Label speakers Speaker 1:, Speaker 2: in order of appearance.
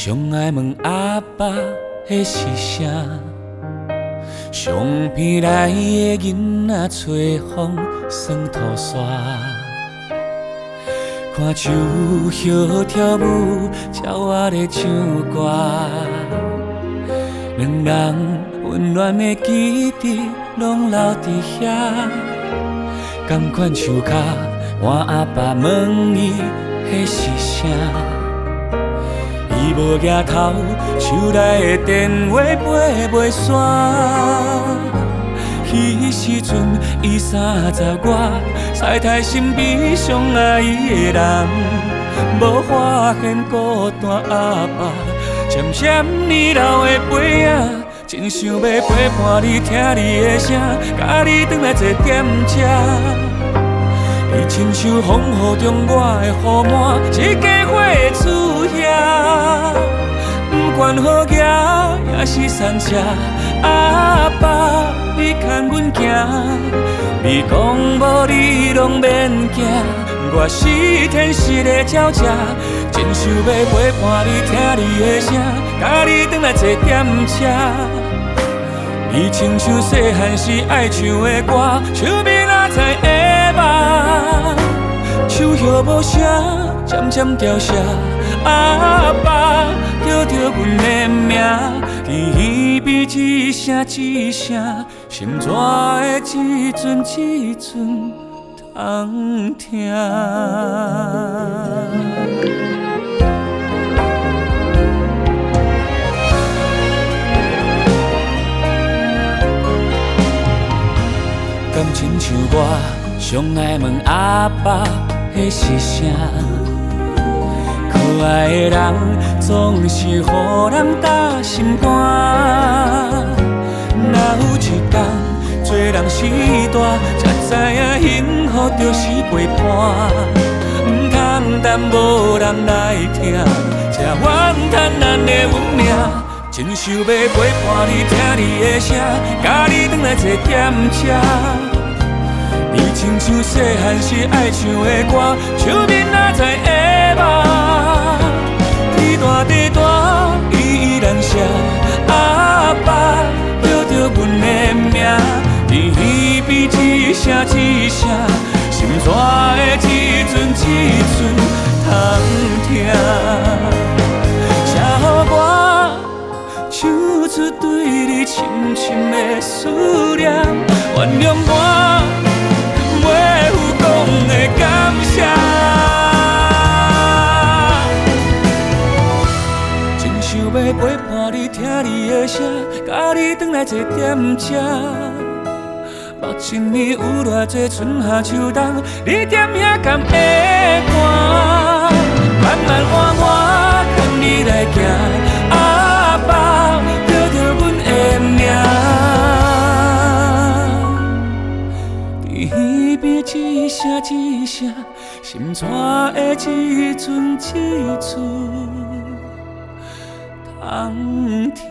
Speaker 1: 上爱问阿爸，迄是啥？相片内的囡仔吹风算土沙，看树叶跳舞，鸟仔咧唱歌，两人温暖的记忆拢留伫遐。同款手脚，换阿爸问伊，迄是啥？伊无举头，手内的电话飞袂线。彼时阵，伊30外，晒太身边上爱伊的人，无发现孤单阿爸，渐渐年老的背影，真想要陪伴你，听你的声，甲你转来坐点车。你亲像风雨中我的雨满，一家伙的厝遐，不管好行也是山车。阿爸，你牵阮行，你讲无你拢免惊，我是天时的鸟只，真想要陪伴你，听你的声，甲你转来坐点车。你亲像细汉时爱唱的歌，手边哪知会梦，手叶无声，渐渐凋谢。阿爸，叫着阮的名，天边一声一声，心逝的一阵一阵通听。敢亲像我上爱问阿爸，迄是啥？可爱的人总是予人打心肝。若有一天做人时大，才知影幸福就是陪伴。唔通等无人来听，才怨叹咱的运命。真想要陪伴你，听你的声，甲你转来坐点车。你亲像细汉时爱唱的歌，手边哪知会梦。天大地大，伊依然写。阿爸，叫着阮的名，天边一声一声，心逝的一阵一阵通听。才予我唱出对你深深的思念，原谅我袂有讲的感谢。真想要陪伴你，听你的声，甲你转来坐点车。目前你有偌多春夏秋冬，你踮遐甘会看？慢慢换我牵你来行。阿爸，叫着阮的名，天边一声一声，心逝的一阵一阵通听。